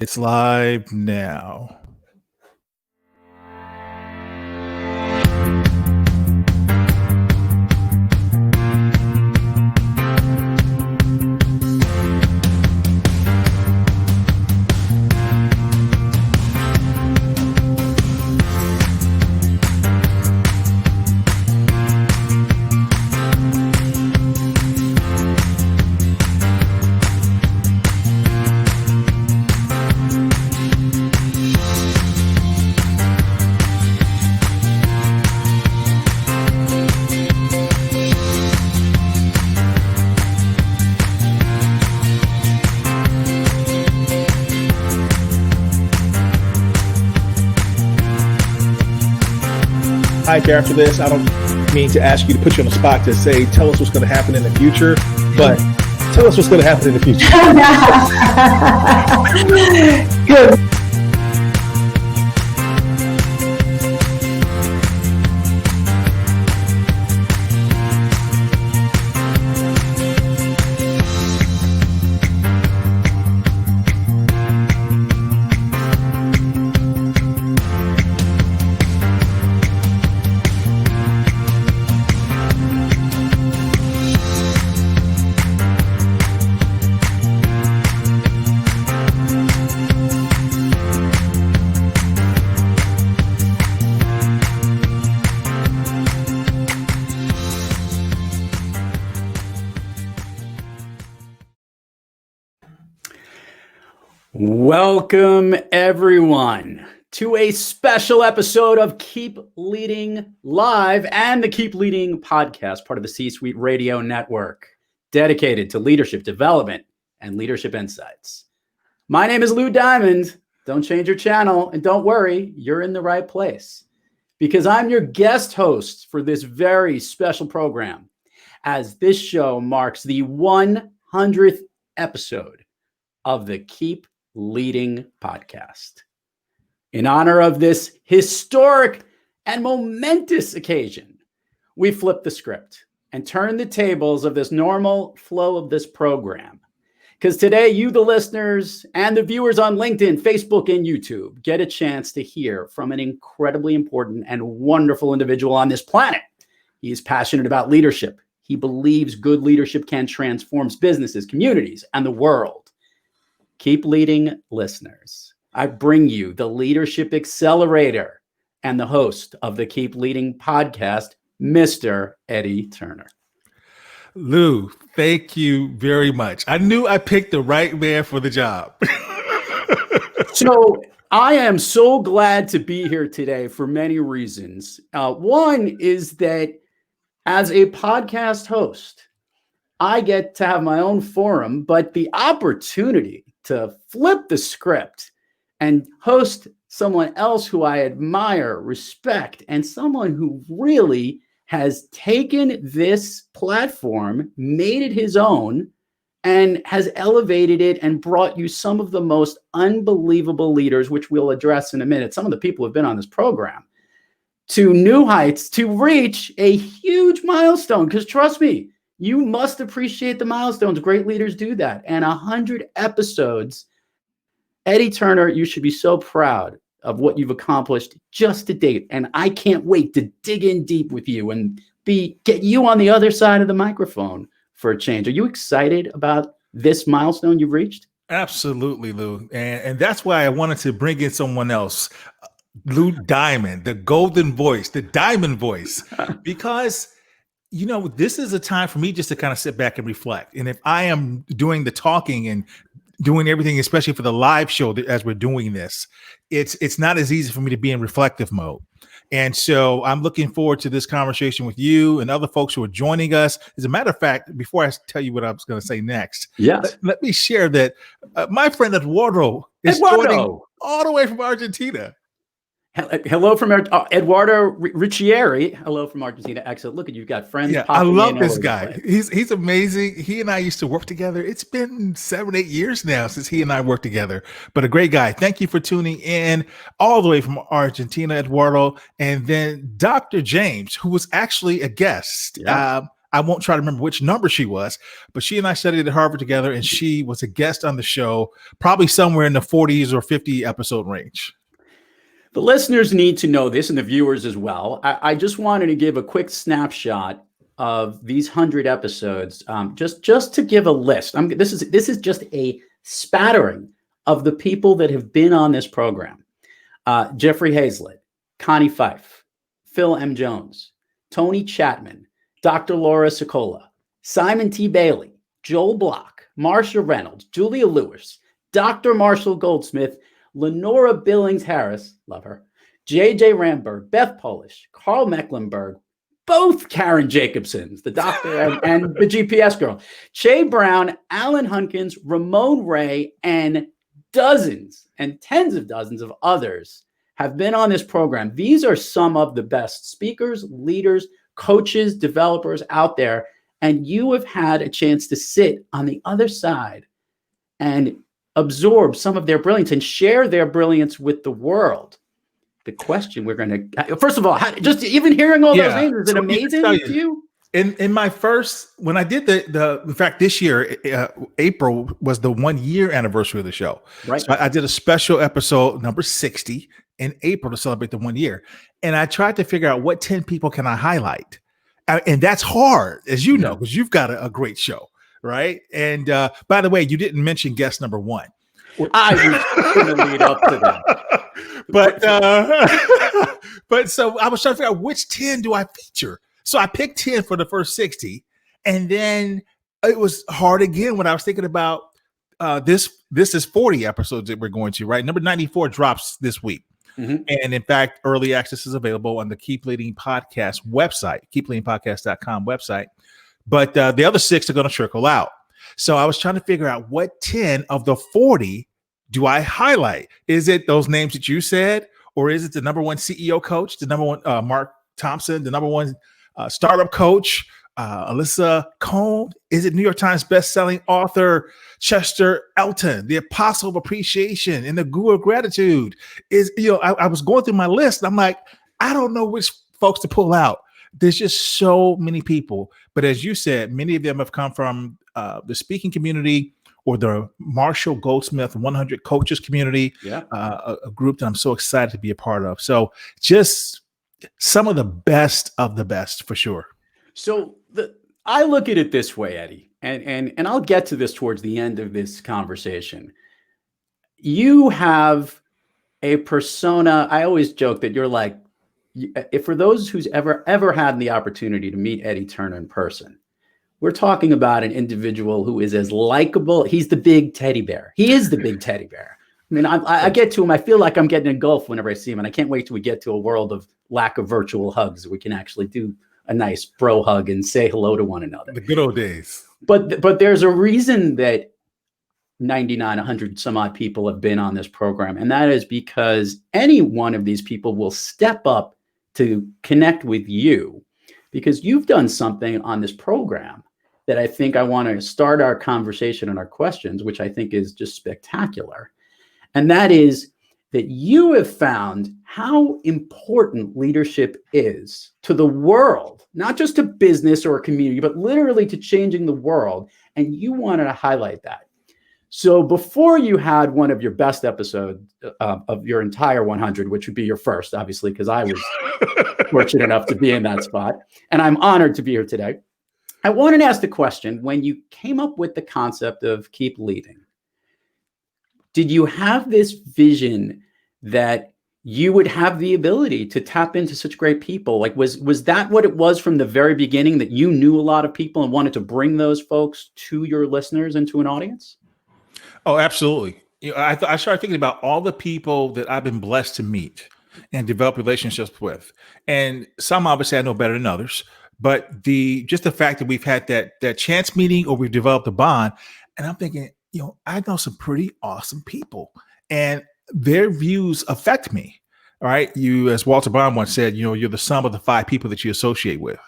It's live now. After this, I don't mean to ask you to put you on the spot to say, tell us what's going to happen in the future, but tell us what's going to happen in the future. Good. Welcome, everyone, to a special episode of Keep Leading Live and the Keep Leading podcast, part of the C-Suite Radio Network, dedicated to leadership development and leadership insights. My name is Lou Diamond. Don't change your channel, and don't worry, you're in the right place, because I'm your guest host for this very special program, as this show marks the 100th episode of the Keep Leading podcast. In honor of this historic and momentous occasion, we flipped the script and turned the tables of this normal flow of this program. Because today, you, the listeners, and the viewers on LinkedIn, Facebook, and YouTube get a chance to hear from an incredibly important and wonderful individual on this planet. He is passionate about leadership. He believes good leadership can transform businesses, communities, and the world. Keep leading, listeners. I bring you the Leadership Accelerator and the host of the Keep Leading podcast, Mr. Eddie Turner. Lou, thank you very much. I knew I picked the right man for the job. So I am so glad to be here today for many reasons. One is that as a podcast host, I get to have my own forum, but the opportunity to flip the script and host someone else who I admire, respect, and someone who really has taken this platform, made it his own, and has elevated it and brought you some of the most unbelievable leaders, which we'll address in a minute. Some of the people who have been on this program to new heights to reach a huge milestone. Because trust me, you must appreciate the milestones. Great leaders do that. And 100 episodes. Eddie Turner, you should be so proud of what you've accomplished just to date. And I can't wait to dig in deep with you and get you on the other side of the microphone for a change. Are you excited about this milestone you've reached? Absolutely, Lou. And that's why I wanted to bring in someone else, Lou Diamond, the golden voice, the diamond voice, because you know, this is a time for me just to kind of sit back and reflect. And if I am doing the talking and doing everything, especially for the live show as we're doing this, it's not as easy for me to be in reflective mode. And so I'm looking forward to this conversation with you and other folks who are joining us. As a matter of fact, before I tell you what I was going to say next, let me share that my friend Eduardo is joining all the way from Argentina. Hello from Eduardo Riccieri. Hello from Argentina. Excellent. Look at you've got friends. Yeah, I love this guy. He's amazing. He and I used to work together. It's been 7-8 years now since he and I worked together. But a great guy. Thank you for tuning in all the way from Argentina, Eduardo. And then Dr. James, who was actually a guest. I won't try to remember which number she was, but she and I studied at Harvard together, and she was a guest on the show, probably somewhere in the 40s or 50 episode range. The listeners need to know this, and the viewers as well. I just wanted to give a quick snapshot of these 100 episodes, just to give a list. This is just a spattering of the people that have been on this program. Jeffrey Hazlett, Connie Fife, Phil M. Jones, Tony Chapman, Dr. Laura Sicola, Simon T. Bailey, Joel Block, Marcia Reynolds, Julia Lewis, Dr. Marshall Goldsmith, Lenora Billings Harris, love her, J.J. Ramberg, Beth Polish, Karl Mecklenburg, both Karen Jacobsons, the doctor and the GPS girl, Che Brown, Alan Hunkins, Ramon Ray, and dozens and tens of dozens of others have been on this program. These are some of the best speakers, leaders, coaches, developers out there, and you have had a chance to sit on the other side and absorb some of their brilliance and share their brilliance with the world. The question we're going to, first of all, just even hearing all those names, is it amazing to you? In my first, when I did in fact, this year, April was the 1 year anniversary of the show. Right. So I did a special episode number 60 in April to celebrate the 1 year. And I tried to figure out what 10 people can I highlight. And that's hard, as you know, because you've got a great show, right? And by the way, you didn't mention guest number 1. I was going to lead up to that. But so I was trying to figure out which 10 do I feature. So I picked 10 for the first 60. And then it was hard again when I was thinking about this is 40 episodes that we're going to, right? Number 94 drops this week. Mm-hmm. And in fact, early access is available on the Keep Leading Podcast website, keepleadingpodcast.com website. But the other 6 are going to trickle out. So I was trying to figure out what 10 of the 40 do I highlight? Is it those names that you said, or is it the number 1 CEO coach, the number 1 Mark Thompson, the number 1 startup coach, Alyssa Cohn? Is it New York Times bestselling author Chester Elton, the apostle of appreciation and the guru of gratitude? I was going through my list and I'm like, I don't know which folks to pull out. There's just so many people. But as you said, many of them have come from the speaking community or the Marshall Goldsmith 100 coaches community, a group that I'm so excited to be a part of. So just some of the best for sure. So I look at it this way, Eddie, and I'll get to this towards the end of this conversation. You have a persona. I always joke that you're like, if for those who's ever had the opportunity to meet Eddie Turner in person, we're talking about an individual who is as likable. He's the big teddy bear. He is the big teddy bear. I mean, I get to him. I feel like I'm getting engulfed whenever I see him, and I can't wait till we get to a world of lack of virtual hugs. We can actually do a nice bro hug and say hello to one another. The good old days. But there's a reason that 99, 100 some odd people have been on this program, and that is because any one of these people will step up to connect with you because you've done something on this program that I think I want to start our conversation and our questions, which I think is just spectacular. And that is that you have found how important leadership is to the world, not just to business or a community, but literally to changing the world. And you wanted to highlight that. So before you had one of your best episodes of your entire 100, which would be your first, obviously, because I was fortunate enough to be in that spot. And I'm honored to be here today. I wanted to ask the question, when you came up with the concept of Keep Leading, did you have this vision that you would have the ability to tap into such great people? Like, was that what it was from the very beginning, that you knew a lot of people and wanted to bring those folks to your listeners and to an audience? Oh, absolutely. I started thinking about all the people that I've been blessed to meet and develop relationships with. And some obviously I know better than others, but just the fact that we've had that chance meeting or we've developed a bond, and I'm thinking, I know some pretty awesome people and their views affect me. All right. You, as Walter Bond once said, you're the sum of the 5 people that you associate with.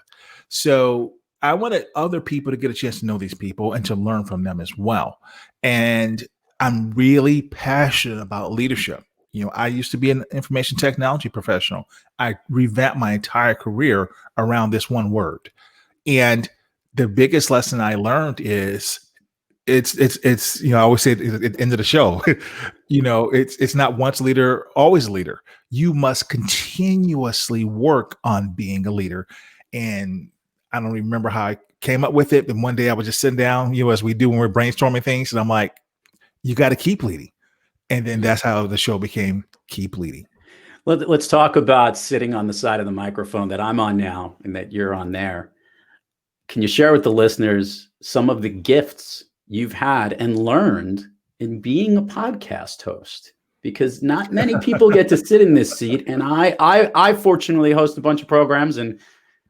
So I wanted other people to get a chance to know these people and to learn from them as well. And I'm really passionate about leadership. I used to be an information technology professional. I revamped my entire career around this one word. And the biggest lesson I learned is it's I always say at the end of the show, it's not once a leader, always a leader. You must continuously work on being a leader. And I don't remember how I came up with it. And one day I was just sitting down, as we do when we're brainstorming things, and I'm like, you got to keep leading. And then that's how the show became Keep Leading. Let's talk about sitting on the side of the microphone that I'm on now and that you're on there. Can you share with the listeners some of the gifts you've had and learned in being a podcast host? Because not many people get to sit in this seat. And I fortunately host a bunch of programs, and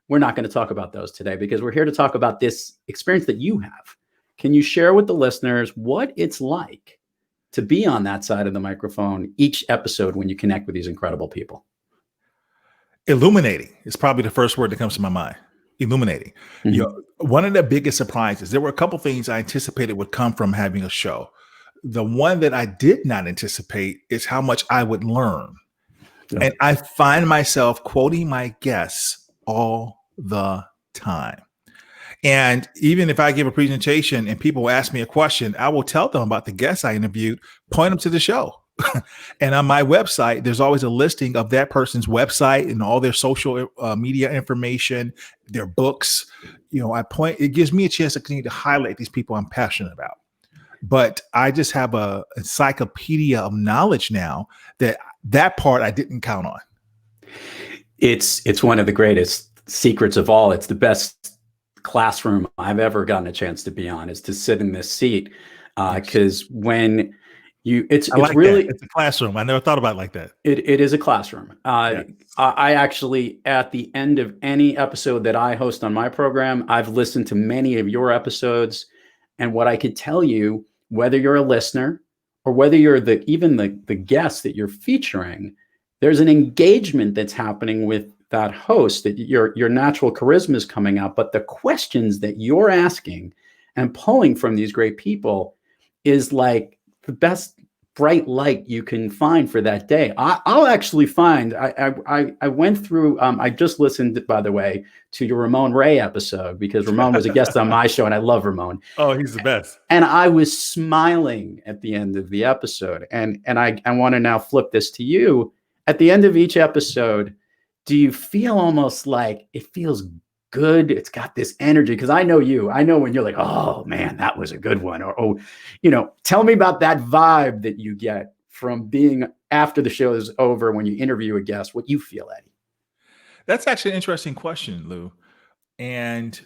we're not going to talk about those today because we're here to talk about this experience that you have. Can you share with the listeners what it's like to be on that side of the microphone each episode when you connect with these incredible people? Illuminating is probably the first word that comes to my mind. Illuminating. Mm-hmm. One of the biggest surprises, there were a couple things I anticipated would come from having a show. The one that I did not anticipate is how much I would learn. Yeah. And I find myself quoting my guests all the time. And even if I give a presentation and people ask me a question, I will tell them about the guests I interviewed, point them to the show. And on my website, there's always a listing of that person's website and all their social media information, their books. It gives me a chance to continue to highlight these people I'm passionate about. But I just have a encyclopedia of knowledge now that part I didn't count on. It's one of the greatest secrets of all. It's the best classroom I've ever gotten a chance to be on, is to sit in this seat. Because when it's really, it's a classroom. I never thought about it like that. It is a classroom. I actually, at the end of any episode that I host on my program, I've listened to many of your episodes. And what I could tell you, whether you're a listener or whether you're even the guest that you're featuring, there's an engagement that's happening with that host, that your natural charisma is coming out, but the questions that you're asking and pulling from these great people is like the best bright light you can find for that day. I'll actually find, I went through, I just listened, by the way, to your Ramon Ray episode, because Ramon was a guest on my show and I love Ramon. Oh, he's the best. And I was smiling at the end of the episode. And I want to now flip this to you. At the end of each episode, do you feel almost like it feels good? It's got this energy, because I know you. I know when you're like, oh man, that was a good one. Or, tell me about that vibe that you get from being after the show is over, when you interview a guest, what you feel, Eddie. That's actually an interesting question, Lou. And,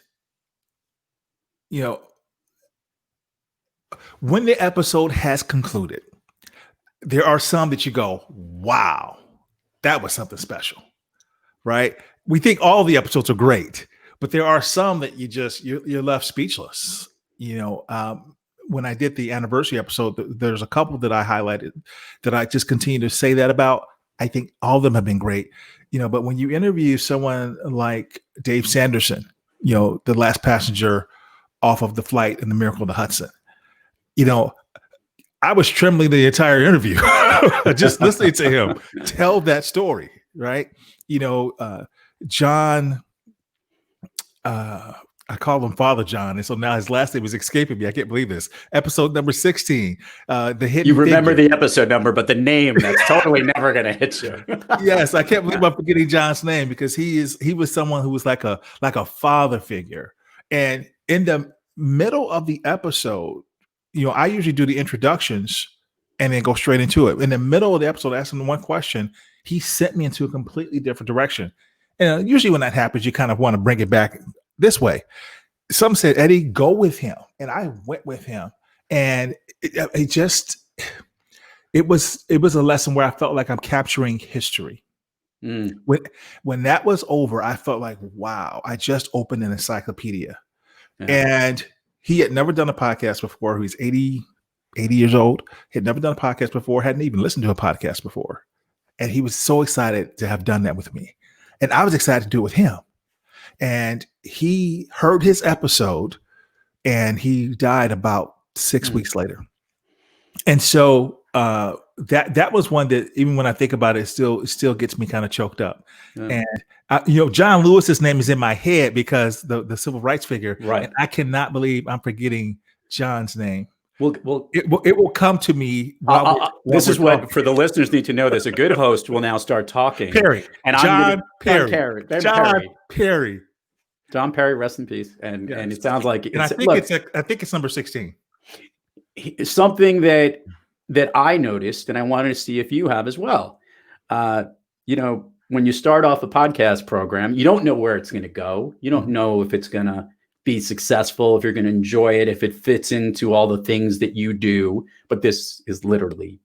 when the episode has concluded, there are some that you go, wow, that was something special. Right? We think all the episodes are great, but there are some that you're left speechless. When I did the anniversary episode, there's a couple that I highlighted that I just continue to say that about. I think all of them have been great, but when you interview someone like Dave Sanderson, the last passenger off of the flight in the Miracle of the Hudson, I was trembling the entire interview just listening to him tell that story. Right. John, I call him Father John. And so now his last name is escaping me. I can't believe this. Episode number 16. The hidden. You remember the episode number, but the name, that's totally never going to hit you. Yes. I can't believe I'm forgetting John's name, because he was someone who was like a father figure. And in the middle of the episode, I usually do the introductions and then go straight into it. In the middle of the episode, I asked him one question. He sent me into a completely different direction. And usually when that happens, you kind of want to bring it back this way. Some said, Eddie, go with him. And I went with him. And it was a lesson where I felt like I'm capturing history. When that was over, I felt like, wow, I just opened an encyclopedia. Yeah. And he had never done a podcast before. He's 80 years old. He had never done a podcast before, hadn't even listened to a podcast before. And he was so excited to have done that with me. And I was excited to do it with him. And he heard his episode and he died about 6 weeks later. And so that was one that even when I think about it, it still gets me kind of choked up. Yeah. And John Lewis's name is in my head because the civil rights figure, Right. and I cannot believe I'm forgetting John's name. Well, it will come to me. This is what for the listeners need to know. This a good host will now start talking. Perry and John Perry. John Perry, rest in peace. And it sounds like I think it's number 16. Something that I noticed, and I wanted to see if you have as well. When you start off a podcast program, you don't know where it's going to go. You don't know if it's going to be successful, if you're going to enjoy it, if it fits into all the things that you do. But this is literally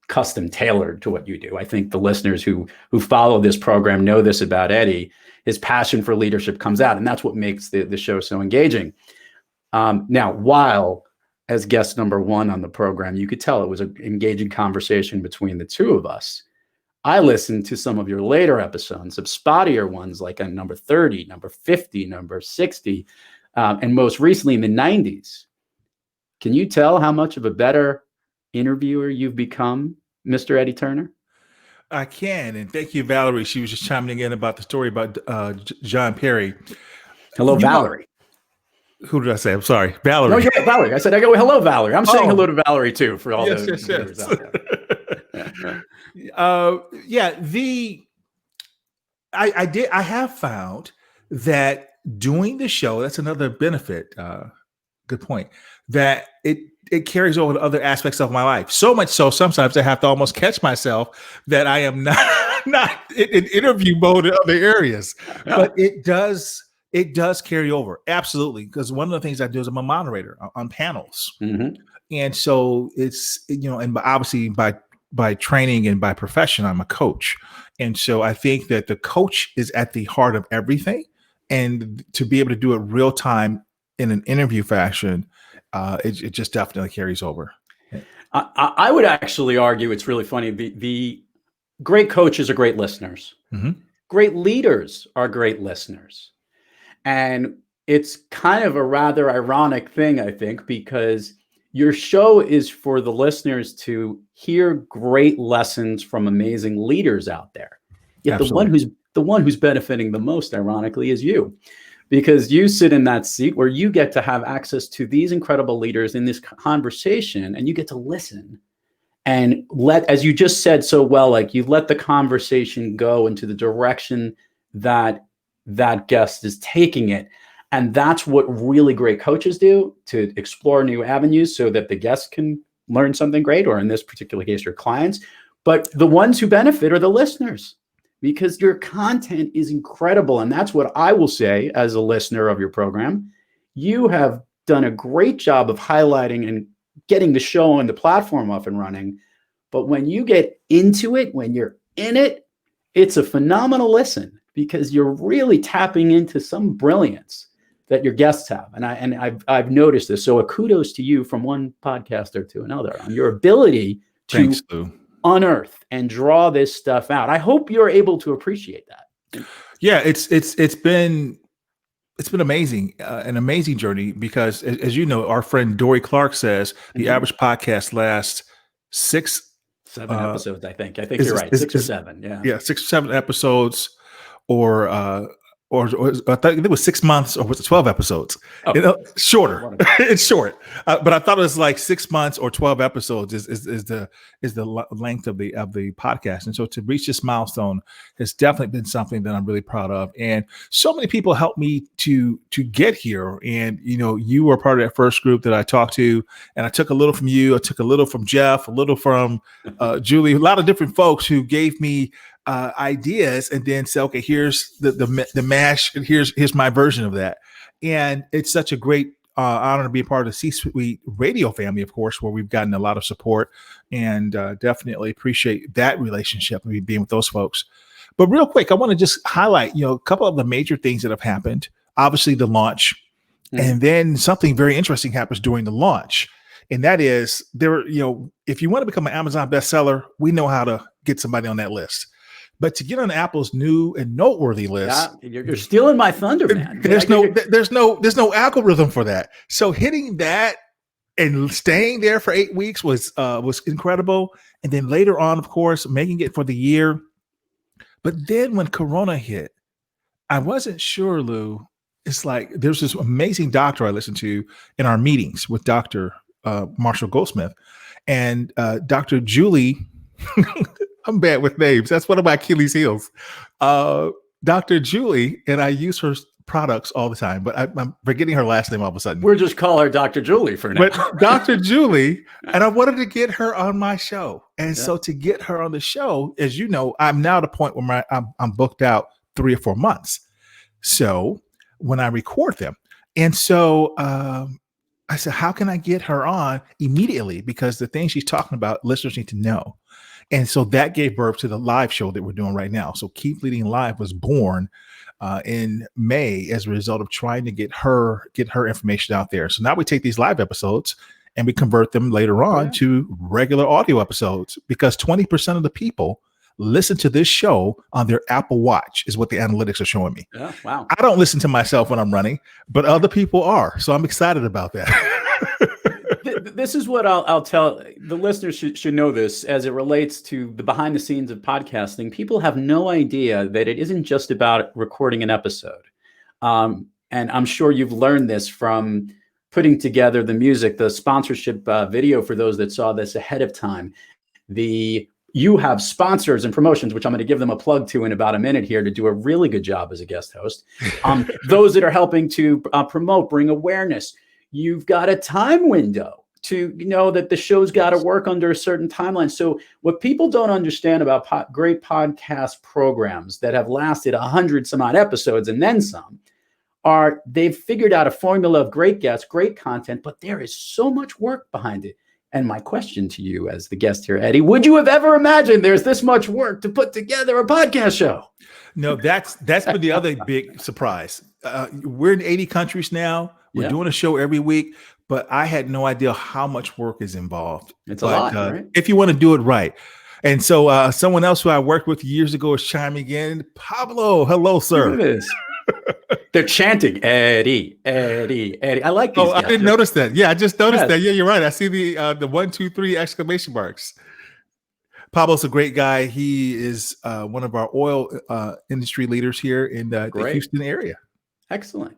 custom tailored to what you do. I think the listeners who follow this program know this about Eddie. His passion for leadership comes out, and that's what makes the show so engaging. Now, while as guest number one on the program, you could tell it was an engaging conversation between the two of us. I listened to some of your later episodes, of spottier ones like on number 30, number 50, number 60, and most recently in the 90s. Can you tell how much of a better interviewer you've become, Mr. Eddie Turner? I can, and thank you, Valerie. She was just chiming in about the story about John Perry. Hello, Valerie. Who did I say? I'm sorry, Valerie. No, yeah, Valerie. I said, hello, Valerie. I'm saying hello to Valerie too for all the viewers out there. I have found that doing the show, that's another benefit. Good point. That it carries over to other aspects of my life. So much so, sometimes I have to almost catch myself that I am not in interview mode in other areas. But it does carry over. Absolutely. Because one of the things I do is I'm a moderator on panels. Mm-hmm. And so it's, and obviously by training and by profession, I'm a coach. And so I think that the coach is at the heart of everything. And to be able to do it real time in an interview fashion, it just definitely carries over. I would actually argue it's really funny. The great coaches are great listeners. Mm-hmm. Great leaders are great listeners. And it's kind of a rather ironic thing, I think, because your show is for the listeners to hear great lessons from amazing leaders out there. Yet Absolutely. the one who's benefiting the most, ironically, is you, because you sit in that seat where you get to have access to these incredible leaders in this conversation, and you get to listen and as you just said so well, like you let the conversation go into the direction that guest is taking it. And that's what really great coaches do, to explore new avenues so that the guests can learn something great, or in this particular case, your clients. But the ones who benefit are the listeners, because your content is incredible. And that's what I will say as a listener of your program. You have done a great job of highlighting and getting the show and the platform up and running. But when you get into it, when you're in it, it's a phenomenal listen, because you're really tapping into some brilliance that your guests have. And I've noticed this. So a kudos to you from one podcaster to another on your ability to unearth and draw this stuff out. I hope you're able to appreciate that. Yeah, it's been amazing, an amazing journey, because as you know, our friend Dory Clark says the average podcast lasts 7 episodes, I think. I think you're right. 6 or 7. Yeah. Yeah. 6 or 7 episodes, or I think it was 6 months, or was it 12 episodes? Shorter. It's short, but I thought it was like 6 months or 12 episodes is the length of the podcast. And so to reach this milestone has definitely been something that I'm really proud of. And so many people helped me to get here. And you were part of that first group that I talked to, and I took a little from you. I took a little from Jeff, a little from Julie, a lot of different folks who gave me ideas, and then say, okay, here's the mash, and here's my version of that. And it's such a great honor to be a part of the C-Suite radio family, of course, where we've gotten a lot of support, and definitely appreciate that relationship and being with those folks. But real quick, I want to just highlight, a couple of the major things that have happened. Obviously the launch, and then something very interesting happens during the launch. And that is if you want to become an Amazon bestseller, we know how to get somebody on that list. But to get on Apple's new and noteworthy list, you're stealing my thunder, man. There's no algorithm for that. So hitting that And staying there for 8 weeks was incredible. And then later on, of course, making it for the year. But then when Corona hit, I wasn't sure, Lou. It's like there's this amazing doctor I listened to in our meetings with Dr. Marshall Goldsmith and Dr. Julie. I'm bad with names. That's one of my Achilles heels. Dr. Julie, and I use her products all the time, but I'm forgetting her last name all of a sudden. We'll just call her Dr. Julie for now. But Dr. Julie, and I wanted to get her on my show. And so to get her on the show, as you know, I'm now at a point where I'm booked out 3 or 4 months. So when I record them, and so I said, how can I get her on immediately? Because the things she's talking about, listeners need to know. And so that gave birth to the live show that we're doing right now. So Keep Leading Live was born in May as a result of trying to get her information out there. So now we take these live episodes and we convert them later on to regular audio episodes, because 20% of the people listen to this show on their Apple Watch is what the analytics are showing me. Yeah, wow. I don't listen to myself when I'm running, but other people are. So I'm excited about that. This is what I'll tell the listeners should know this as it relates to the behind the scenes of podcasting. People have no idea that it isn't just about recording an episode. And I'm sure you've learned this from putting together the music, the sponsorship video for those that saw this ahead of time. You have sponsors and promotions, which I'm going to give them a plug to in about a minute here to do a really good job as a guest host. Those that are helping to promote, bring awareness. You've got a time window to know that the show's got to work under a certain timeline. So what people don't understand about great podcast programs that have lasted 100 some odd episodes and then some are they've figured out a formula of great guests, great content, but there is so much work behind it. And my question to you as the guest here, Eddie, would you have ever imagined there's this much work to put together a podcast show? No, that's been the other big surprise. We're in 80 countries now. We're doing a show every week, but I had no idea how much work is involved. It's a lot, right? If you want to do it right. And so someone else who I worked with years ago is chiming in. Pablo, hello, sir. Look at this. They're chanting, Eddie, Eddie, Eddie. I like these guys. I didn't notice that. Yeah, I just noticed that. Yeah, you're right. I see the 1, 2, 3 exclamation marks. Pablo's a great guy. He is one of our oil industry leaders here in the Houston area. Excellent.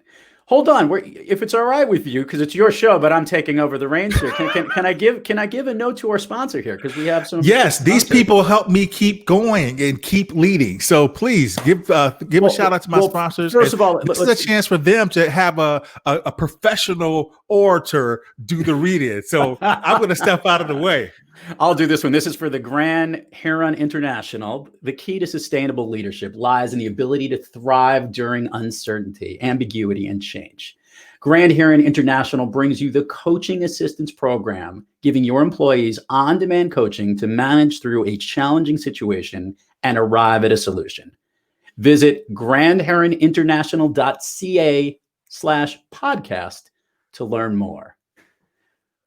Hold on, if it's all right with you, because it's your show, but I'm taking over the reins here. Can I give a note to our sponsor here, because we have some. Yes, these people help me keep going and keep leading. So please give a shout out to my sponsors. First of all, this is a chance for them to have a professional orator do the reading. So I'm going to step out of the way. I'll do this one. This is for the Grand Heron International. The key to sustainable leadership lies in the ability to thrive during uncertainty, ambiguity, and change. Grand Heron International brings you the Coaching Assistance Program, giving your employees on-demand coaching to manage through a challenging situation and arrive at a solution. Visit grandheroninternational.ca/podcast to learn more.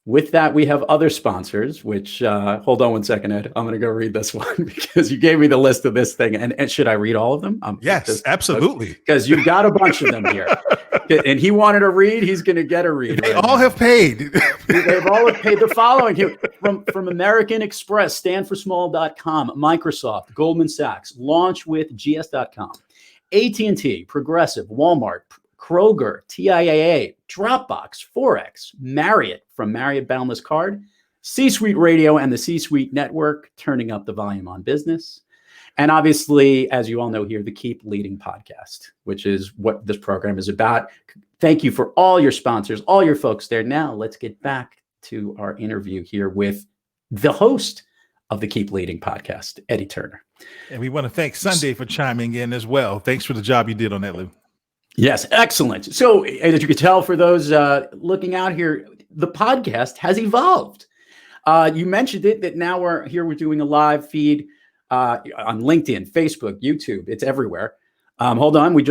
With that, we have other sponsors, which, hold on one second, Ed. I'm going to go read this one because you gave me the list of this thing. And should I read all of them? Yes, absolutely. Because you've got a bunch of them here. And he wanted to read. He's going to get a read. They all have paid. They've all paid. The following here from American Express, StandForSmall.com, Microsoft, Goldman Sachs, LaunchWithGS.com, AT&T, Progressive, Walmart, Kroger, TIAA, Dropbox, Forex, Marriott from Marriott Boundless Card, C-Suite Radio and the C-Suite Network, turning up the volume on business. And obviously, as you all know here, the Keep Leading podcast, which is what this program is about. Thank you for all your sponsors, all your folks there. Now let's get back to our interview here with the host of the Keep Leading podcast, Eddie Turner. And we want to thank Sunday for chiming in as well. Thanks for the job you did on that, Lou. Yes, excellent. So as you can tell, for those looking out here, the podcast has evolved. You mentioned it, that now we're doing a live feed on LinkedIn, Facebook, YouTube. It's everywhere. Hold on. We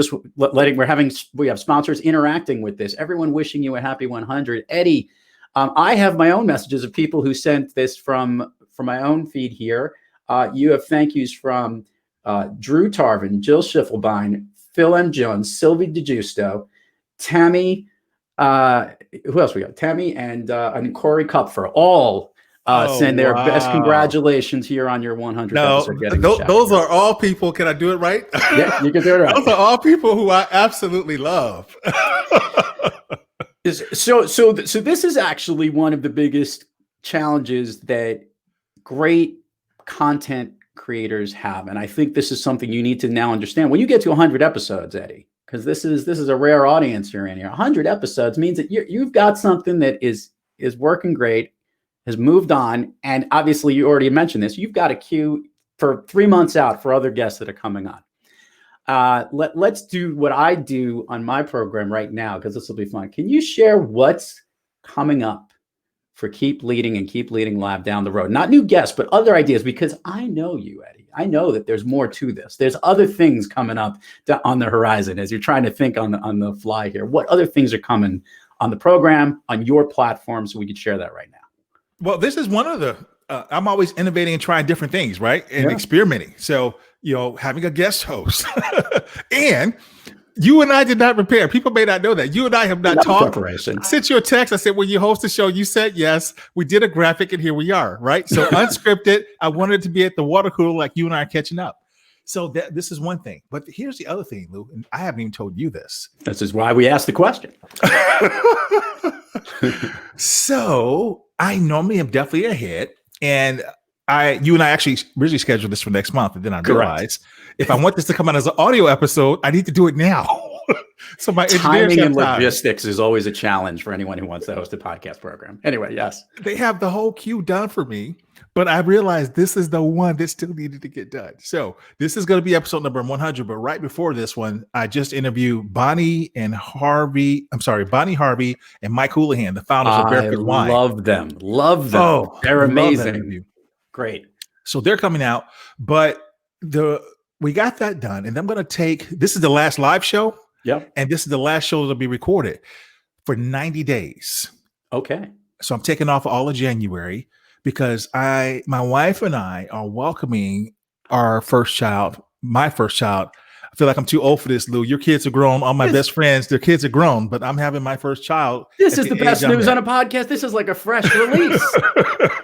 have sponsors interacting with this. Everyone wishing you a happy 100. Eddie, I have my own messages of people who sent this from my own feed here. You have thank yous from Drew Tarvin, Jill Schiffelbein, Phil M. Jones, Sylvie DeGiusto, Tammy Who else we got? Tammy and Corey Kupfer all send their best congratulations here on your 100th episode. Those are all people. Can I do it right? Yeah, you can do it right. Those are all people who I absolutely love. So this is actually one of the biggest challenges that great content creators have, and I think this is something you need to now understand when you get to 100 episodes, Eddie, because this is a rare audience you're in here. 100 episodes means that you've got something that is working great, has moved on, and obviously you already mentioned this. You've got a queue for 3 months out for other guests that are coming on. Let's do what I do on my program right now, because this will be fun. Can you share what's coming up for Keep Leading and Keep Leading Live down the road? Not new guests, but other ideas, because I know you, Eddie. I know that there's more to this. There's other things coming up on the horizon as you're trying to think on the fly here. What other things are coming on the program, on your platform, so we could share that right now? Well, this is one of the, I'm always innovating and trying different things, right? And experimenting. So, having a guest host. And you and I did not prepare. People may not know that. You and I have not talked. I sent you a text. I said, when you host the show, you said yes. We did a graphic and here we are, right? So unscripted. I wanted to be at the water cooler like you and I are catching up. So this is one thing. But here's the other thing, Lou, and I haven't even told you this. This is why we asked the question. So I normally am definitely ahead. And you and I actually originally scheduled this for next month. And then I realized if I want this to come out as an audio episode, I need to do it now. So my timing and logistics is always a challenge for anyone who wants to host a podcast program. Anyway, yes. They have the whole queue done for me, but I realized this is the one that still needed to get done. So this is going to be episode number 100. But right before this one, I just interviewed Bonnie Harvey and Mike Houlihan, the founders of Barefoot Wine. Love them. Oh, they're amazing. Great. So they're coming out, but we got that done. And I'm going to this is the last live show. Yep. And this is the last show that'll be recorded for 90 days. Okay. So I'm taking off all of January because my wife and I are welcoming our first child, my first child. I feel like I'm too old for this, Lou. Your kids are grown. All my best friends, their kids are grown, but I'm having my first child. This is the best news on a podcast. This is like a fresh release.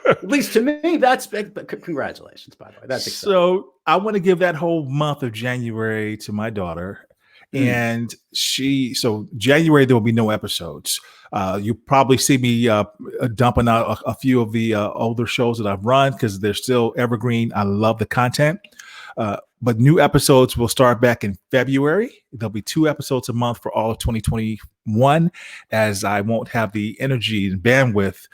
At least to me, that's big. But congratulations, by the way. That's exciting. So I want to give that whole month of January to my daughter. And so January, there will be no episodes. You probably see me dumping out a few of the older shows that I've run because they're still evergreen. I love the content. But new episodes will start back in February. There'll be 2 episodes a month for all of 2021, as I won't have the energy and bandwidth.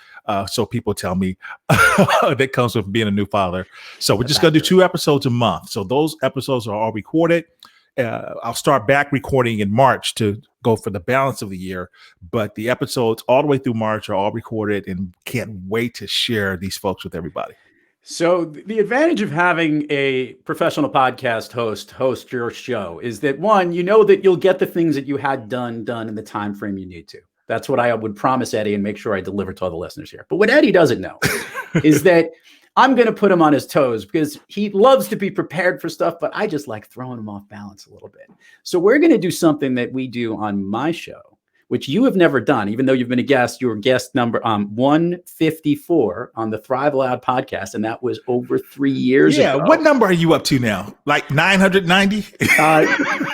So people tell me that comes with being a new father. So we're just going to do 2 episodes a month. So those episodes are all recorded. I'll start back recording in March to go for the balance of the year, but the episodes all the way through March are all recorded and can't wait to share these folks with everybody. So the advantage of having a professional podcast host your show is that, one, that you'll get the things that you had done in the time frame you need to. That's what I would promise Eddie and make sure I deliver to all the listeners here. But what Eddie doesn't know is that I'm going to put him on his toes because he loves to be prepared for stuff, but I just like throwing him off balance a little bit. So we're going to do something that we do on my show, which you have never done, even though you've been a guest. You were guest number 154 on the Thrive Loud podcast, and that was over 3 years ago. Yeah, what number are you up to now? Like 990?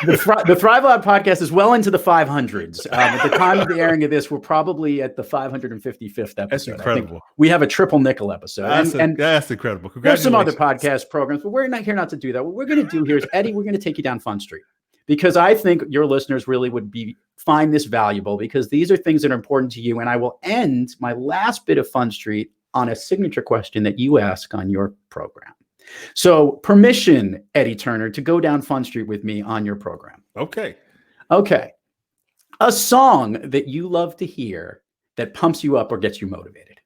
The Thrive Loud podcast is well into the 500s. At the time of the airing of this, we're probably at the 555th episode. That's incredible. We have a triple nickel episode. That's incredible. There's some other podcast programs, but we're not here not to do that. What we're going to do here is, Eddie, we're going to take you down Fun Street, because I think your listeners really would find this valuable, because these are things that are important to you. And I will end my last bit of Fun Street on a signature question that you ask on your program. So permission, Eddie Turner, to go down Fun Street with me on your program. Okay. A song that you love to hear that pumps you up or gets you motivated.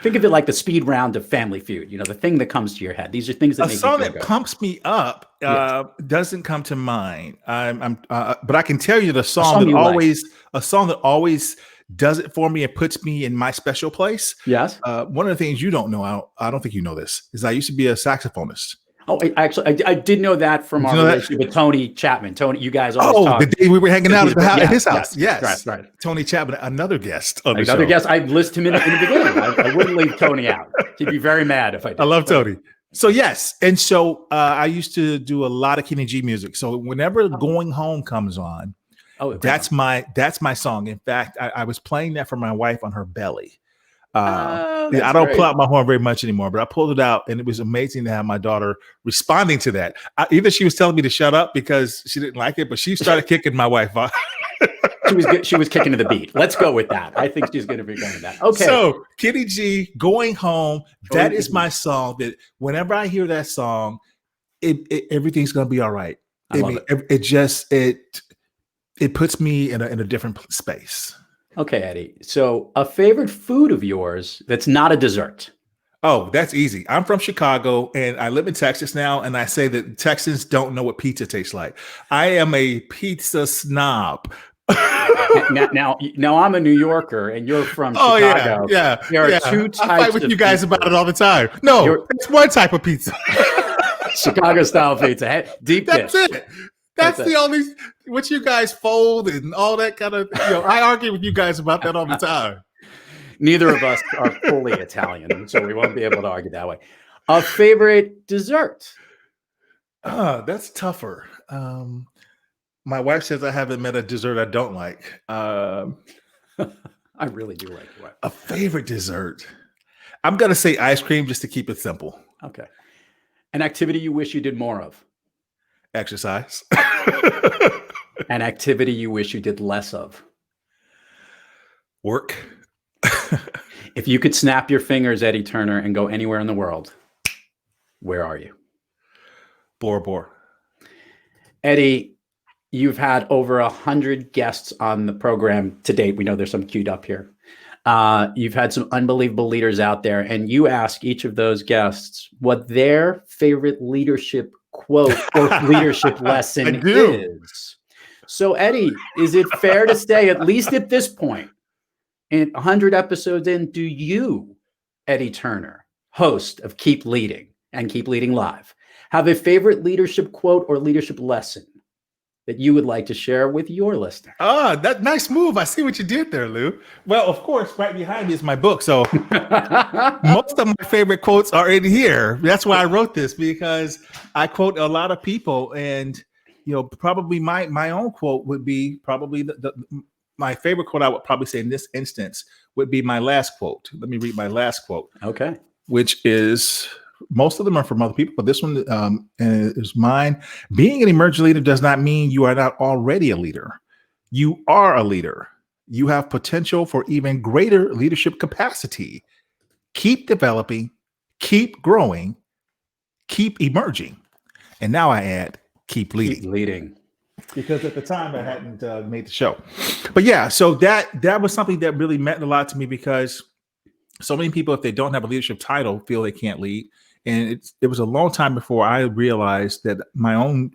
Think of it like the speed round of Family Feud, the thing that comes to your head. These are things that make you feel good. A song that pumps me up doesn't come to mind. But I can tell you a song that always does it for me and puts me in my special place. Yes. One of the things you don't know, I don't think you know this, is I used to be a saxophonist. Oh, I did know that from Did our you know that? relationship with Tony Chapman. Tony, you guys always Oh, talk. the day we were hanging out at his house. Yeah, Yes. right. Tony Chapman, another guest on the Another show. guest. I list him in the beginning. I wouldn't leave Tony out. He'd be very mad if I did. I love Tony. So yes, and so I used to do a lot of Kenny G music. So whenever "Going Home" comes on, that's my song. In fact, I was playing that for my wife on her belly. I don't pull out my horn very much anymore, but I pulled it out, and it was amazing to have my daughter responding to that. Either she was telling me to shut up because she didn't like it, but she started kicking my wife off. She was kicking to the beat. Let's go with that. I think she's going to be going with that. Okay. So Kenny G, "Going Home," that is my song. That whenever I hear that song, everything's going to be all right. It puts me in a different space. Okay, Eddie. So a favorite food of yours that's not a dessert. Oh, that's easy. I'm from Chicago and I live in Texas now. And I say that Texans don't know what pizza tastes like. I am a pizza snob. now I'm a New Yorker and you're from Chicago. Yeah. There are two types. I fight with you guys about it all the time. No, it's one type of pizza. Chicago style pizza. Deep dish. That's it. That's the only what you guys fold and all that kind of. I argue with you guys about that all the time. Neither of us are fully Italian, so we won't be able to argue that way. A favorite dessert? That's tougher. My wife says I haven't met a dessert I don't like. I really do like it. A favorite dessert. I'm gonna say ice cream just to keep it simple. Okay. An activity you wish you did more of? Exercise. An activity you wish you did less of? Work. If you could snap your fingers, Eddie Turner, and go anywhere in the world, where are you? Bora Bora. Eddie, you've had over 100 guests on the program to date. We know there's some queued up here. You've had some unbelievable leaders out there, and you ask each of those guests what their favorite leadership quote or leadership lesson is. So, Eddie, is it fair to say, at least at this point, in 100 episodes in, do you, Eddie Turner, host of Keep Leading and Keep Leading Live, have a favorite leadership quote or leadership lesson that you would like to share with your listeners? That nice move. I see what you did there, Lou. Well, of course, right behind me is my book. So most of my favorite quotes are in here. That's why I wrote this, because I quote a lot of people, and probably my own quote would be probably my favorite quote. I would probably say in this instance would be my last quote. Let me read my last quote. Okay. Which is, most of them are from other people, but this one is mine. Being an emerging leader does not mean you are not already a leader. You are a leader. You have potential for even greater leadership capacity. Keep developing, keep growing, keep emerging. And now I add, keep leading. Keep leading. Because at the time I hadn't made the show. But yeah, so that was something that really meant a lot to me, because so many people, if they don't have a leadership title, feel they can't lead. And it was a long time before I realized that my own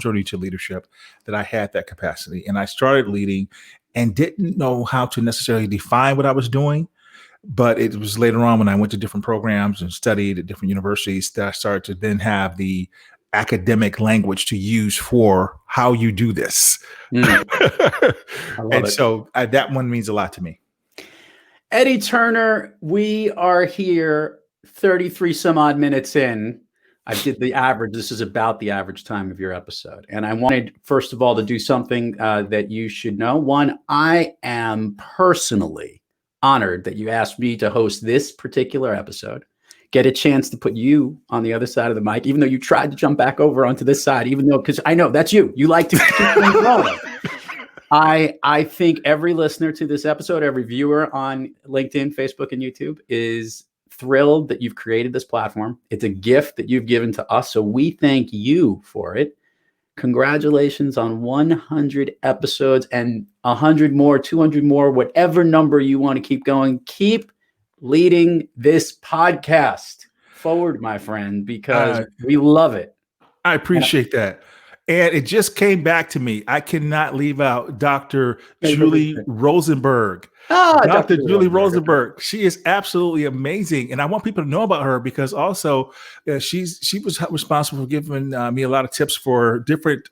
journey to leadership, that I had that capacity. And I started leading and didn't know how to necessarily define what I was doing. But it was later on when I went to different programs and studied at different universities that I started to then have the academic language to use for how you do this. And so that one means a lot to me. Eddie Turner, we are here 33 some odd minutes in. I did the average. This is about the average time of your episode. And I wanted, first of all, to do something that you should know. One, I am personally honored that you asked me to host this particular episode, get a chance to put you on the other side of the mic, even though you tried to jump back over onto this side, because I know that's you. You like to keep things rolling. I think every listener to this episode, every viewer on LinkedIn, Facebook, and YouTube is thrilled that you've created this platform. It's a gift that you've given to us. So we thank you for it. Congratulations on 100 episodes and 100 more, 200 more, whatever number you want to keep going. Keep leading this podcast forward, my friend, because we love it. I appreciate that. And it just came back to me. I cannot leave out Dr. Julie Rosenberg. Dr. Julie Rosenberg. She is absolutely amazing. And I want people to know about her because also she was responsible for giving me a lot of tips for different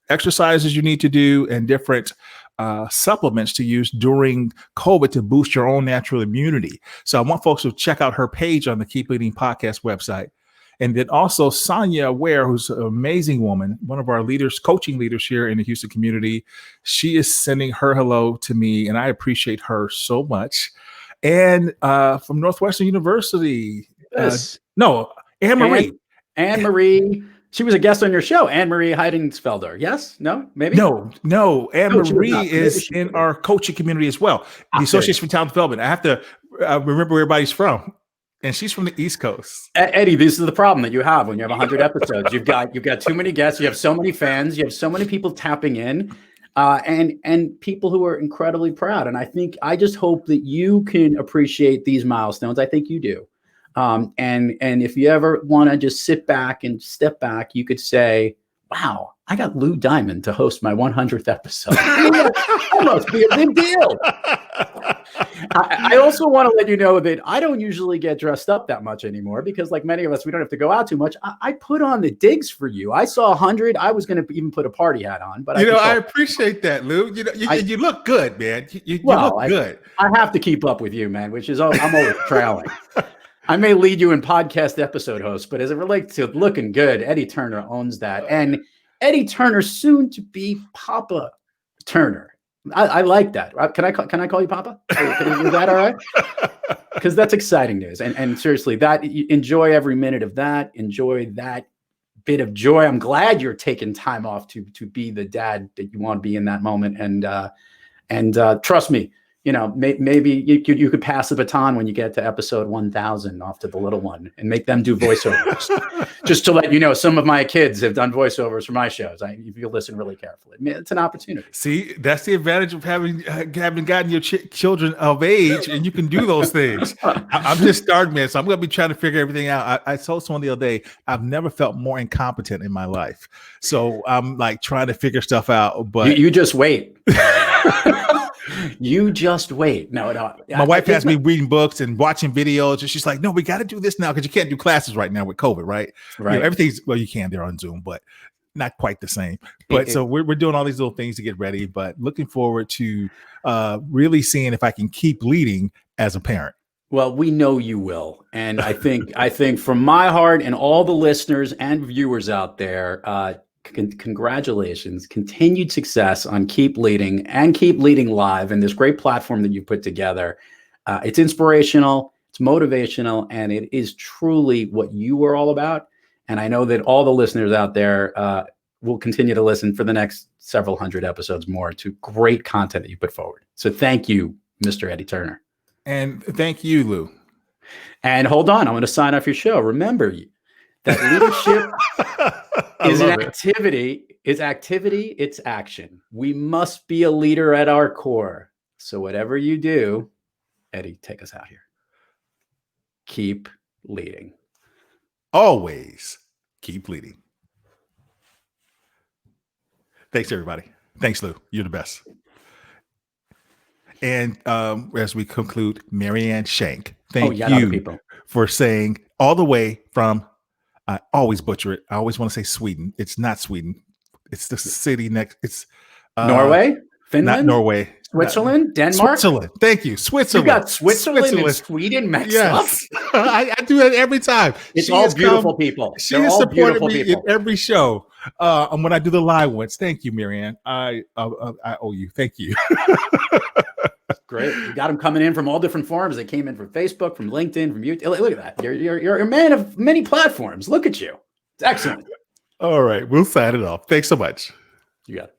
exercises you need to do and different supplements to use during COVID to boost your own natural immunity. So I want folks to check out her page on the Keep Leading podcast website. And then also Sonia Ware, who's an amazing woman, one of our leaders, coaching leaders here in the Houston community. She is sending her hello to me, and I appreciate her so much. And from Northwestern University, Anne-Marie. Anne-Marie. She was a guest on your show, Anne-Marie Heidensfelder. Yes? No? Maybe? No. Anne-Marie is in our coaching community as well. The Association for Talent Development. I have to remember where everybody's from. And she's from the East Coast. Eddie, this is the problem that you have when you have 100 episodes. You've got too many guests. You have so many fans. You have so many people tapping in, and people who are incredibly proud. And I just hope that you can appreciate these milestones. I think you do. And if you ever want to just sit back and step back, you could say, "Wow, I got Lou Diamond to host my 100th episode. That must be a big deal." I also want to let you know that I don't usually get dressed up that much anymore because, like many of us, we don't have to go out too much. I put on the digs for you. I saw 100. I was going to even put a party hat on, but I appreciate that, Lou. You look good, man. You look good. I have to keep up with you, man. I'm always trailing. I may lead you in podcast episode host, but as it relates to looking good, Eddie Turner owns that, and Eddie Turner, soon to be Papa Turner. I like that. Can I call you Papa? Is that all right? Because that's exciting news. And seriously, enjoy every minute of that. Enjoy that bit of joy. I'm glad you're taking time off to be the dad that you want to be in that moment. And trust me, maybe you could pass the baton when you get to episode 1000 off to the little one and make them do voiceovers. Just to let you know, some of my kids have done voiceovers for my shows. If you listen really carefully, it's an opportunity. See, that's the advantage of having gotten your children of age, and you can do those things. I'm just starting, man, so I'm going to be trying to figure everything out. I told someone the other day, I've never felt more incompetent in my life. So I'm like trying to figure stuff out. But you just wait. You just wait. No. My wife has me reading books and watching videos, and she's like, "No, we got to do this now because you can't do classes right now with COVID, right? Right. Everything's you can. They're on Zoom, but not quite the same. But so we're doing all these little things to get ready. But looking forward to really seeing if I can keep leading as a parent. Well, we know you will, and I think from my heart and all the listeners and viewers out there. Congratulations, continued success on Keep Leading and Keep Leading Live and this great platform that you put together. It's inspirational, it's motivational, and it is truly what you are all about. And I know that all the listeners out there will continue to listen for the next several hundred episodes more to great content that you put forward. So thank you, Mr. Eddie Turner. And thank you, Lou. And hold on, I'm going to sign off your show. Remember, that leadership is an activity. It's activity. It's action. We must be a leader at our core. So whatever you do, Eddie, take us out here. Keep leading. Always keep leading. Thanks, everybody. Thanks, Lou. You're the best. And as we conclude, Marianne Shank, thank you for saying all the way from, I always butcher it. I always want to say Sweden. It's not Sweden. It's the city next. It's Norway, Finland, not Norway, Switzerland, Denmark. Switzerland. Thank you. Switzerland. You got Switzerland and Sweden mixed up. I do that every time. It's all beautiful people. She has supported me in every show. And when I do the live ones, thank you, Marianne. I owe you. Thank you. Great. You got them coming in from all different forums. They came in from Facebook, from LinkedIn, from YouTube. Look at that. You're a man of many platforms. Look at you. It's excellent. All right. We'll sign it off. Thanks so much. You got it.